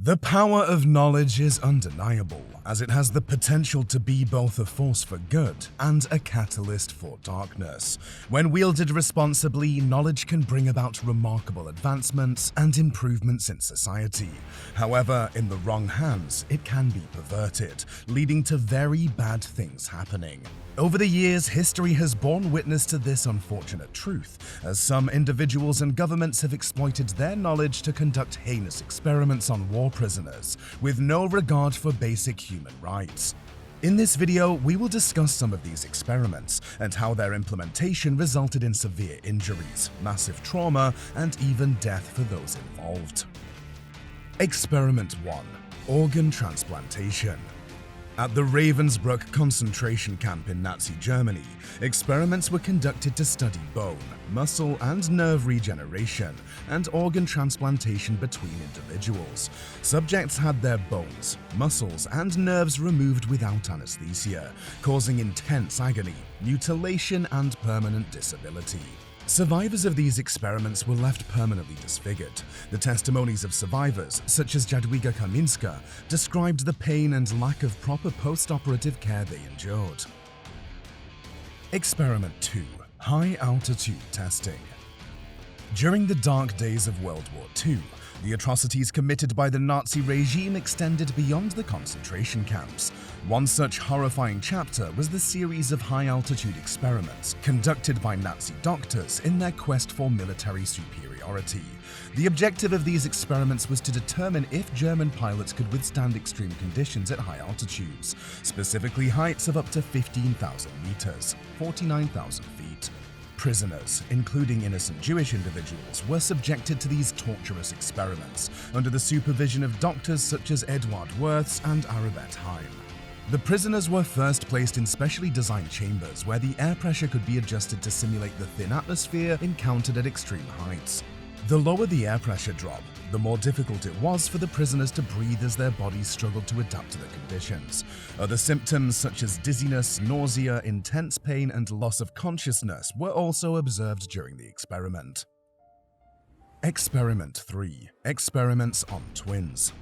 The power of knowledge is undeniable, as it has the potential to be both a force for good and a catalyst for darkness. When wielded responsibly, knowledge can bring about remarkable advancements and improvements in society. However, in the wrong hands, it can be perverted, leading to very bad things happening. Over the years, history has borne witness to this unfortunate truth, as some individuals and governments have exploited their knowledge to conduct heinous experiments on war prisoners, with no regard for basic human rights. In this video, we will discuss some of these experiments and how their implementation resulted in severe injuries, massive trauma, and even death for those involved. Experiment 1. Organ transplantation. At the Ravensbrück concentration camp in Nazi Germany, experiments were conducted to study bone, muscle, and nerve regeneration and organ transplantation between individuals. Subjects had their bones, muscles, and nerves removed without anesthesia, causing intense agony, mutilation, and permanent disability. Survivors of these experiments were left permanently disfigured. The testimonies of survivors, such as Jadwiga Kaminska, described the pain and lack of proper post-operative care they endured. Experiment 2. High-altitude testing. During the dark days of World War II, the atrocities committed by the Nazi regime extended beyond the concentration camps. One such horrifying chapter was the series of high-altitude experiments conducted by Nazi doctors in their quest for military superiority. The objective of these experiments was to determine if German pilots could withstand extreme conditions at high altitudes, specifically heights of up to 15,000 meters, 49,000 feet. Prisoners, including innocent Jewish individuals, were subjected to these torturous experiments under the supervision of doctors such as Eduard Wirths and Aribert Heim. The prisoners were first placed in specially designed chambers where the air pressure could be adjusted to simulate the thin atmosphere encountered at extreme heights. The lower the air pressure drop, the more difficult it was for the prisoners to breathe as their bodies struggled to adapt to the conditions. Other symptoms such as dizziness, nausea, intense pain, and loss of consciousness were also observed during the experiment. Experiment 3. Experiments on twins.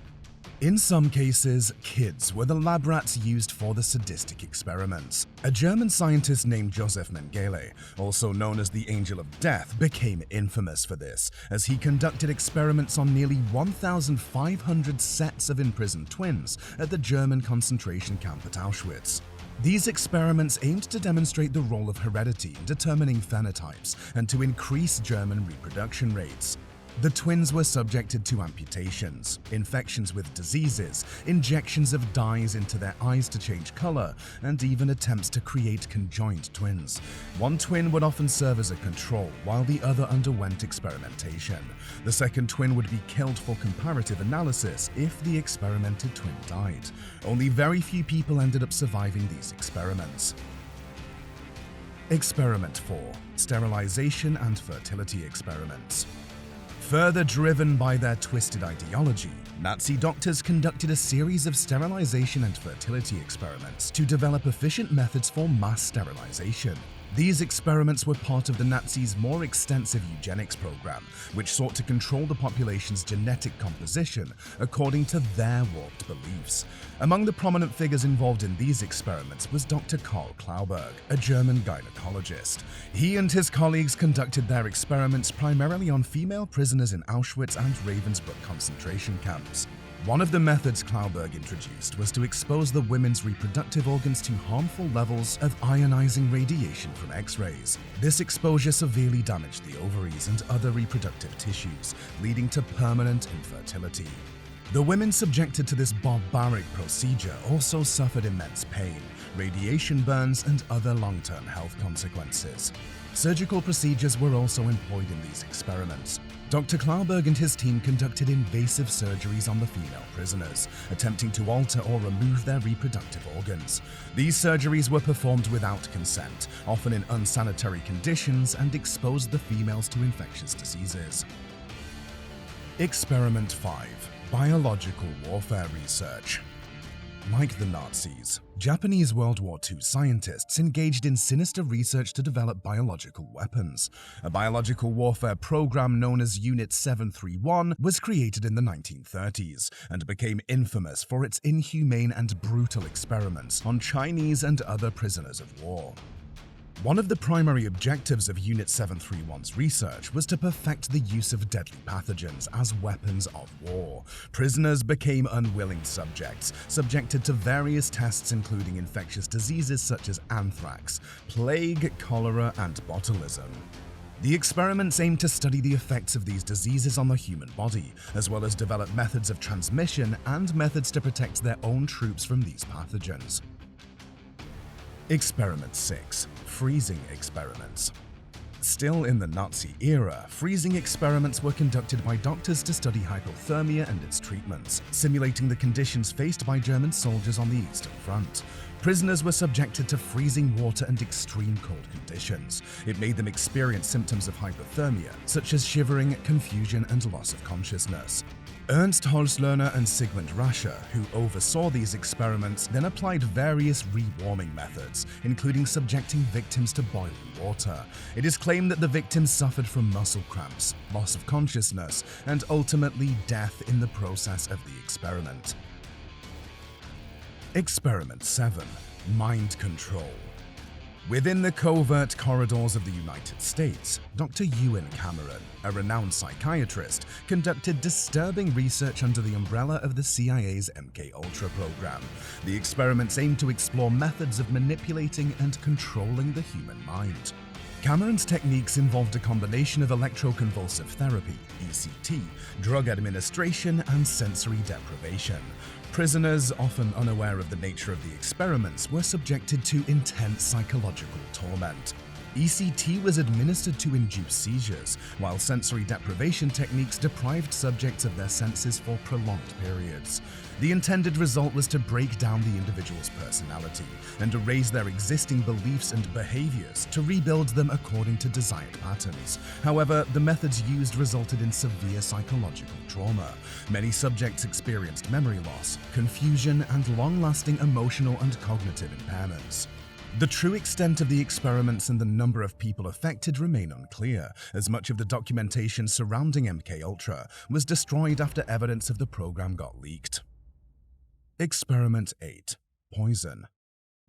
In some cases, kids were the lab rats used for the sadistic experiments. A German scientist named Joseph Mengele, also known as the Angel of Death, became infamous for this, as he conducted experiments on nearly 1,500 sets of imprisoned twins at the German concentration camp at Auschwitz. These experiments aimed to demonstrate the role of heredity in determining phenotypes and to increase German reproduction rates. The twins were subjected to amputations, infections with diseases, injections of dyes into their eyes to change color, and even attempts to create conjoined twins. One twin would often serve as a control, while the other underwent experimentation. The second twin would be killed for comparative analysis if the experimented twin died. Only very few people ended up surviving these experiments. Experiment 4. Sterilization and fertility experiments. Further driven by their twisted ideology, Nazi doctors conducted a series of sterilization and fertility experiments to develop efficient methods for mass sterilization. These experiments were part of the Nazis' more extensive eugenics program, which sought to control the population's genetic composition according to their warped beliefs. Among the prominent figures involved in these experiments was Dr. Karl Klauberg, a German gynecologist. He and his colleagues conducted their experiments primarily on female prisoners in Auschwitz and Ravensbrück concentration camps. One of the methods Klauberg introduced was to expose the women's reproductive organs to harmful levels of ionizing radiation from X-rays. This exposure severely damaged the ovaries and other reproductive tissues, leading to permanent infertility. The women subjected to this barbaric procedure also suffered immense pain, radiation burns, and other long-term health consequences. Surgical procedures were also employed in these experiments. Dr. Klauberg and his team conducted invasive surgeries on the female prisoners, attempting to alter or remove their reproductive organs. These surgeries were performed without consent, often in unsanitary conditions, and exposed the females to infectious diseases. Experiment 5. Biological warfare research. Like the Nazis, Japanese World War II scientists engaged in sinister research to develop biological weapons. A biological warfare program known as Unit 731 was created in the 1930s and became infamous for its inhumane and brutal experiments on Chinese and other prisoners of war. One of the primary objectives of Unit 731's research was to perfect the use of deadly pathogens as weapons of war. Prisoners became unwilling subjects, subjected to various tests including infectious diseases such as anthrax, plague, cholera, and botulism. The experiments aimed to study the effects of these diseases on the human body, as well as develop methods of transmission and methods to protect their own troops from these pathogens. Experiment 6. Freezing experiments. Still in the Nazi era, freezing experiments were conducted by doctors to study hypothermia and its treatments, simulating the conditions faced by German soldiers on the Eastern Front. Prisoners were subjected to freezing water and extreme cold conditions. It made them experience symptoms of hypothermia, such as shivering, confusion, and loss of consciousness. Ernst Holzlerner and Sigmund Rascher, who oversaw these experiments, then applied various rewarming methods, including subjecting victims to boiling water. It is claimed that the victims suffered from muscle cramps, loss of consciousness, and ultimately death in the process of the experiment. Experiment 7. Mind control. Within the covert corridors of the United States, Dr. Ewan Cameron, a renowned psychiatrist, conducted disturbing research under the umbrella of the CIA's MKUltra program. The experiments aimed to explore methods of manipulating and controlling the human mind. Cameron's techniques involved a combination of electroconvulsive therapy, ECT, drug administration, and sensory deprivation. Prisoners, often unaware of the nature of the experiments, were subjected to intense psychological torment. ECT was administered to induce seizures, while sensory deprivation techniques deprived subjects of their senses for prolonged periods. The intended result was to break down the individual's personality and erase their existing beliefs and behaviors to rebuild them according to desired patterns. However, the methods used resulted in severe psychological trauma. Many subjects experienced memory loss, confusion, and long-lasting emotional and cognitive impairments. The true extent of the experiments and the number of people affected remain unclear, as much of the documentation surrounding MKUltra was destroyed after evidence of the program got leaked. Experiment 8. Poison.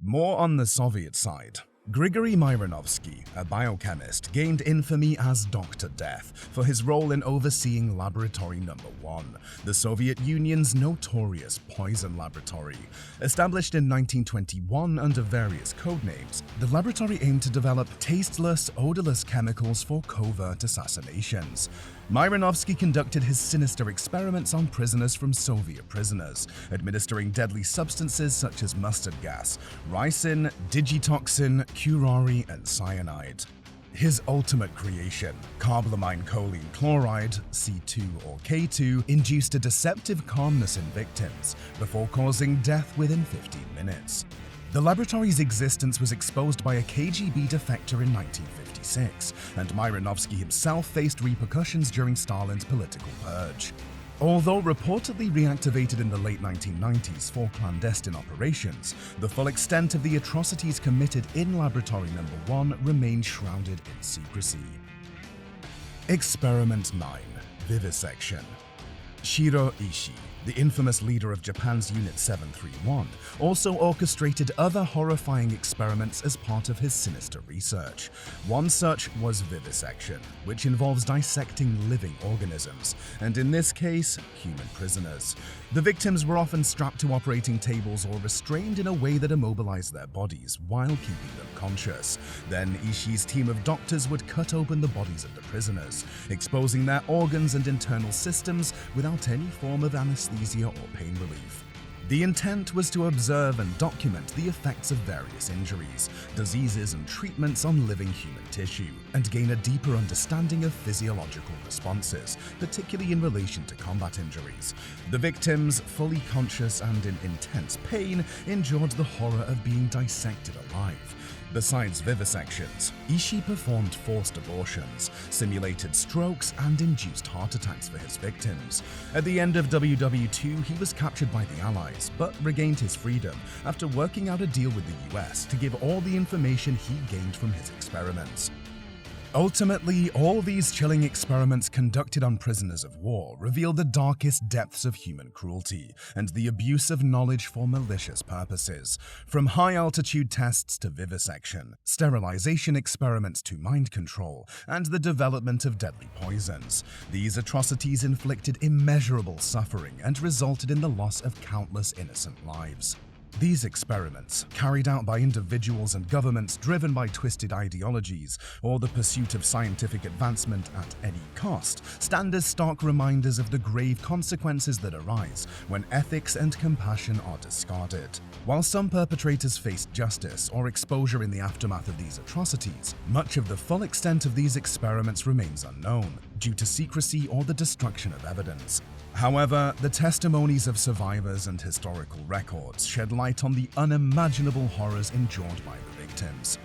More on the Soviet side. Grigory Myronovsky, a biochemist, gained infamy as Dr. Death for his role in overseeing Laboratory No. 1, the Soviet Union's notorious poison laboratory. Established in 1921 under various codenames, the laboratory aimed to develop tasteless, odorless chemicals for covert assassinations. Myronovsky conducted his sinister experiments on prisoners from Soviet prisoners, administering deadly substances such as mustard gas, ricin, digitoxin, curare, and cyanide. His ultimate creation, carbylamine choline chloride, C2 or K2, induced a deceptive calmness in victims before causing death within 15 minutes. The laboratory's existence was exposed by a KGB defector in 1956, and Myronovsky himself faced repercussions during Stalin's political purge. Although reportedly reactivated in the late 1990s for clandestine operations, the full extent of the atrocities committed in Laboratory No. 1 remained shrouded in secrecy. Experiment 9. Vivisection. Shiro Ishii, the infamous leader of Japan's Unit 731, also orchestrated other horrifying experiments as part of his sinister research. One such was vivisection, which involves dissecting living organisms, and in this case, human prisoners. The victims were often strapped to operating tables or restrained in a way that immobilized their bodies while keeping them conscious. Then Ishii's team of doctors would cut open the bodies of the prisoners, exposing their organs and internal systems without any form of anesthesia or pain relief. The intent was to observe and document the effects of various injuries, diseases, and treatments on living human tissue, and gain a deeper understanding of physiological responses, particularly in relation to combat injuries. The victims, fully conscious and in intense pain, endured the horror of being dissected alive. Besides vivisections, Ishii performed forced abortions, simulated strokes, and induced heart attacks for his victims. At the end of WW2, he was captured by the Allies, but regained his freedom after working out a deal with the US to give all the information he gained from his experiments. Ultimately, all these chilling experiments conducted on prisoners of war reveal the darkest depths of human cruelty and the abuse of knowledge for malicious purposes. From high-altitude tests to vivisection, sterilization experiments to mind control, and the development of deadly poisons, these atrocities inflicted immeasurable suffering and resulted in the loss of countless innocent lives. These experiments, carried out by individuals and governments driven by twisted ideologies or the pursuit of scientific advancement at any cost, stand as stark reminders of the grave consequences that arise when ethics and compassion are discarded. While some perpetrators faced justice or exposure in the aftermath of these atrocities, much of the full extent of these experiments remains unknown due to secrecy or the destruction of evidence. However, the testimonies of survivors and historical records shed light on the unimaginable horrors endured by the victims.